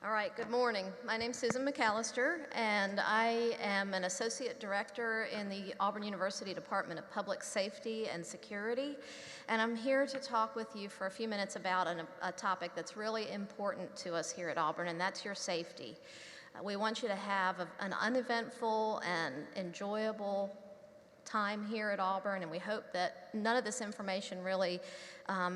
All right, good morning. My name's Susan McAllister, and I am an Associate Director in the Auburn University Department of Public Safety and Security, and I'm here to talk with you for a few minutes about a topic that's really important to us here at Auburn, and that's your safety. We want you to have an uneventful and enjoyable time here at Auburn, and we hope that none of this information really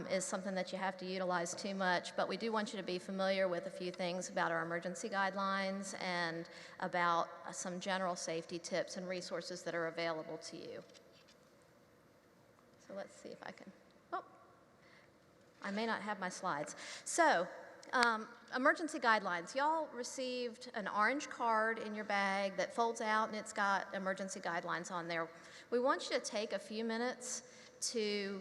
is something that you have to utilize too much, but we do want you to be familiar with a few things about our emergency guidelines and about some general safety tips and resources that are available to you. So let's see if I can, I may not have my slides. So, emergency guidelines. Y'all received an orange card in your bag that folds out and it's got emergency guidelines on there. We want you to take a few minutes to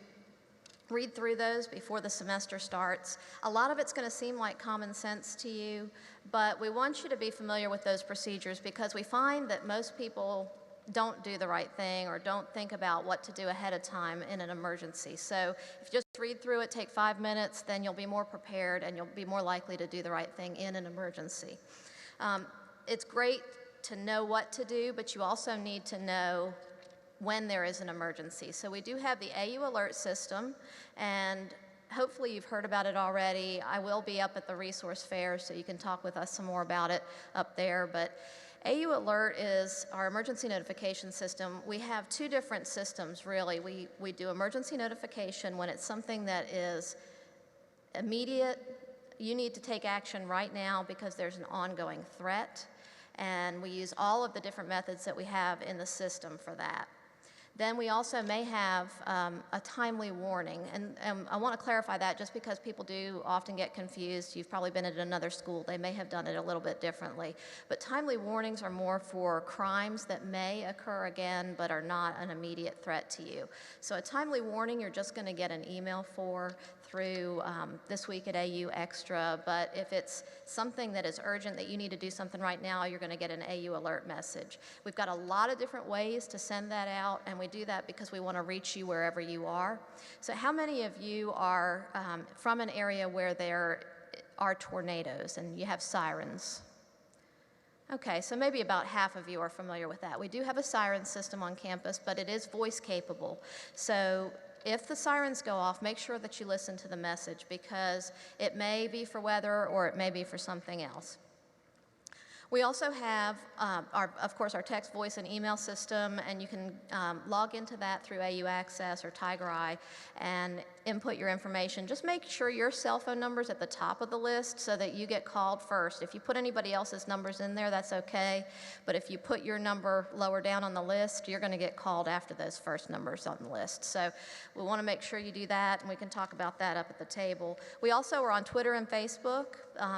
read through those before the semester starts. A lot of it's going to seem like common sense to you, but we want you to be familiar with those procedures because we find that most people don't do the right thing or don't think about what to do ahead of time in an emergency. So if you just read through it, take 5 minutes, then you'll be more prepared and you'll be more likely to do the right thing in an emergency. It's great to know what to do, but you also need to know when there is an emergency. So we do have the AU alert system, and hopefully you've heard about it already. I will be up at the resource fair, so you can talk with us some more about it up there. But AU Alert is our emergency notification system. We have two different systems, really. We do emergency notification when it's something that is immediate. You need to take action right now because there's an ongoing threat, and we use all of the different methods that we have in the system for that. Then we also may have a timely warning, and I want to clarify that just because people do often get confused. You've probably been at another school. They may have done it a little bit differently. But timely warnings are more for crimes that may occur again but are not an immediate threat to you. So a timely warning you're just going to get an email for through This Week at AU Extra, but if it's something that is urgent that you need to do something right now, you're going to get an AU alert message. We've got a lot of different ways to send that out, and we do that because we want to reach you wherever you are. So how many of you are from an area where there are tornadoes and you have sirens? Okay, so maybe about half of you are familiar with that. We do have a siren system on campus, but it is voice capable. So if the sirens go off, make sure that you listen to the message because it may be for weather or it may be for something else. We also have, of course, our text, voice, and email system, and you can log into that through AU Access or Tiger Eye and input your information. Just make sure your cell phone number's at the top of the list so that you get called first. If you put anybody else's numbers in there, that's okay, but if you put your number lower down on the list, you're going to get called after those first numbers on the list. So we want to make sure you do that, and we can talk about that up at the table. We also are on Twitter and Facebook,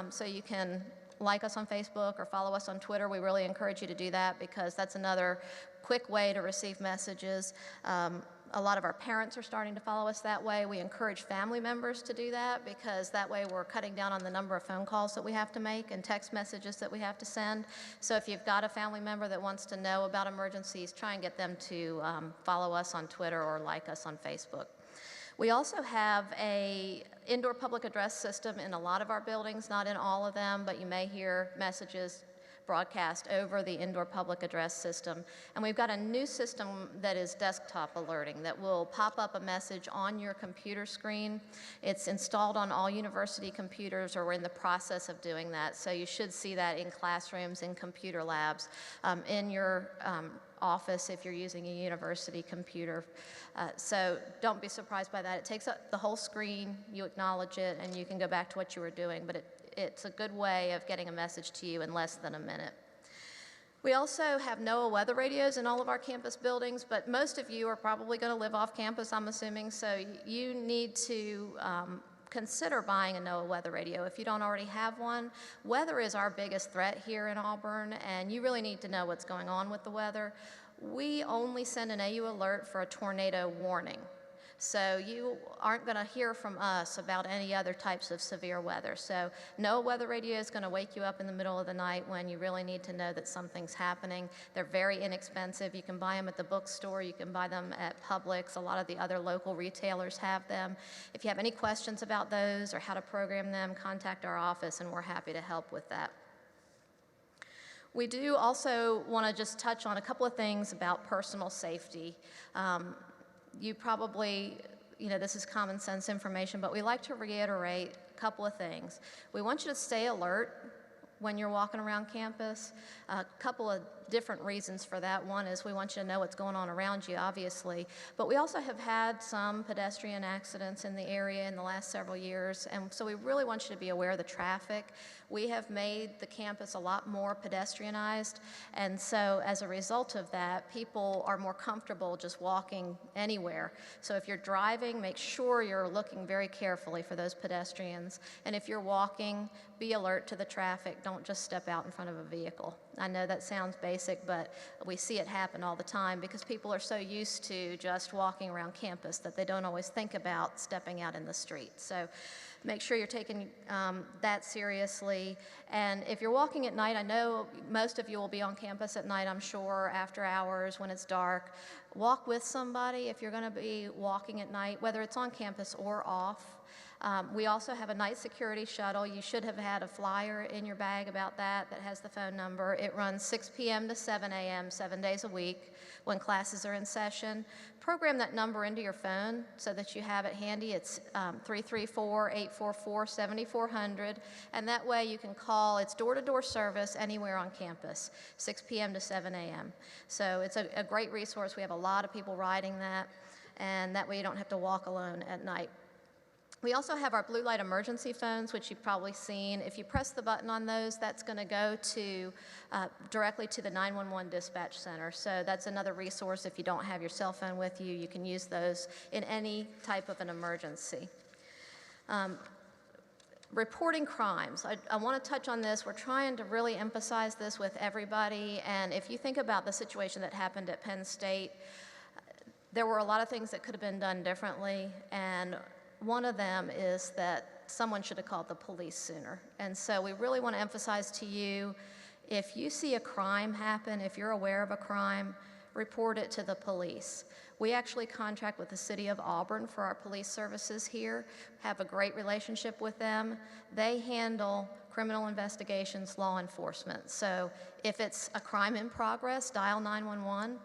so you can like us on Facebook or follow us on Twitter. We really encourage you to do that because that's another quick way to receive messages. A lot of our parents are starting to follow us that way. We encourage family members to do that because that way we're cutting down on the number of phone calls that we have to make and text messages that we have to send. So if you've got a family member that wants to know about emergencies, try and get them to follow us on Twitter or like us on Facebook. We also have an indoor public address system in a lot of our buildings, not in all of them, but you may hear messages broadcast over the indoor public address system. And we've got a new system that is desktop alerting that will pop up a message on your computer screen. It's installed on all university computers, or we're in the process of doing that. So you should see that in classrooms, in computer labs, in your office if you're using a university computer. So don't be surprised by that. It takes up the whole screen, you acknowledge it, and you can go back to what you were doing, but it's a good way of getting a message to you in less than a minute. We also have NOAA weather radios in all of our campus buildings, but most of you are probably going to live off campus, I'm assuming, so you need to consider buying a NOAA weather radio if you don't already have one. Weather is our biggest threat here in Auburn, and you really need to know what's going on with the weather. We only send an AU alert for a tornado warning. So you aren't going to hear from us about any other types of severe weather. So no weather radio is going to wake you up in the middle of the night when you really need to know that something's happening. They're very inexpensive. You can buy them at the bookstore. You can buy them at Publix. A lot of the other local retailers have them. If you have any questions about those or how to program them, contact our office, and we're happy to help with that. We do also want to just touch on a couple of things about personal safety. You probably, this is common sense information, but we like to reiterate a couple of things. We want you to stay alert when you're walking around campus. A couple of different reasons for that. One is we want you to know what's going on around you, obviously, but we also have had some pedestrian accidents in the area in the last several years, and so we really want you to be aware of the traffic. We have made the campus a lot more pedestrianized, and so as a result of that, people are more comfortable just walking anywhere. So if you're driving, make sure you're looking very carefully for those pedestrians, and if you're walking, be alert to the traffic. Don't just step out in front of a vehicle. I know that sounds basic, but we see it happen all the time because people are so used to just walking around campus that they don't always think about stepping out in the street. So make sure you're taking that seriously. And if you're walking at night, I know most of you will be on campus at night, I'm sure, after hours when it's dark. Walk with somebody if you're going to be walking at night, whether it's on campus or off. We also have a night security shuttle. You should have had a flyer in your bag about that has the phone number. It runs 6 p.m. to 7 a.m. 7 days a week when classes are in session. Program that number into your phone so that you have it handy. It's 334-844-7400, and that way you can call. It's door-to-door service anywhere on campus, 6 p.m. to 7 a.m. So it's a great resource. We have a lot of people riding that, and that way you don't have to walk alone at night. We also have our blue light emergency phones, which you've probably seen. If you press the button on those, that's going to go to directly to the 911 dispatch center. So that's another resource. If you don't have your cell phone with you, you can use those in any type of an emergency. Reporting crimes. I want to touch on this. We're trying to really emphasize this with everybody. And if you think about the situation that happened at Penn State, there were a lot of things that could have been done differently. And one of them is that someone should have called the police sooner. And so we really want to emphasize to you, if you see a crime happen, if you're aware of a crime, report it to the police. We actually contract with the City of Auburn for our police services here, have a great relationship with them. They handle criminal investigations, law enforcement. So if it's a crime in progress, dial 911.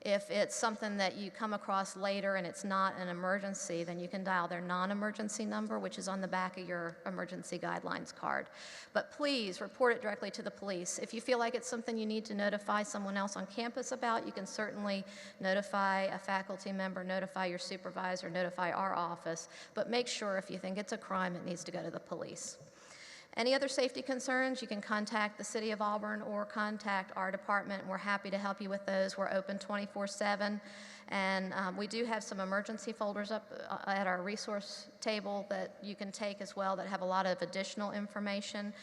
If it's something that you come across later and it's not an emergency, then you can dial their non-emergency number, which is on the back of your emergency guidelines card. But please report it directly to the police. If you feel like it's something you need to notify someone else on campus about, you can certainly notify a faculty member, notify your supervisor, notify our office. But make sure if you think it's a crime, it needs to go to the police. Any other safety concerns, you can contact the City of Auburn or contact our department. We're happy to help you with those. We're open 24/7. And we do have some emergency folders up at our resource table that you can take as well that have a lot of additional information.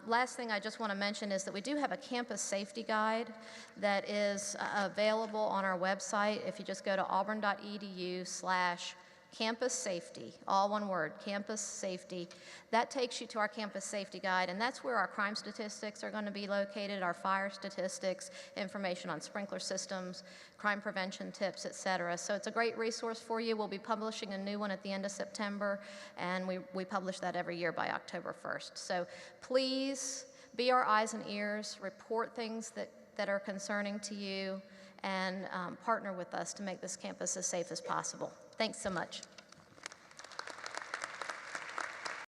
Last thing I just want to mention is that we do have a campus safety guide that is available on our website. If you just go to auburn.edu/campus safety, all one word, campus safety. That takes you to our campus safety guide, and that's where our crime statistics are going to be located, our fire statistics, information on sprinkler systems, crime prevention tips, et cetera. So it's a great resource for you. We'll be publishing a new one at the end of September, and we publish that every year by October 1st. So please be our eyes and ears, report things that are concerning to you, and partner with us to make this campus as safe as possible. Thanks so much.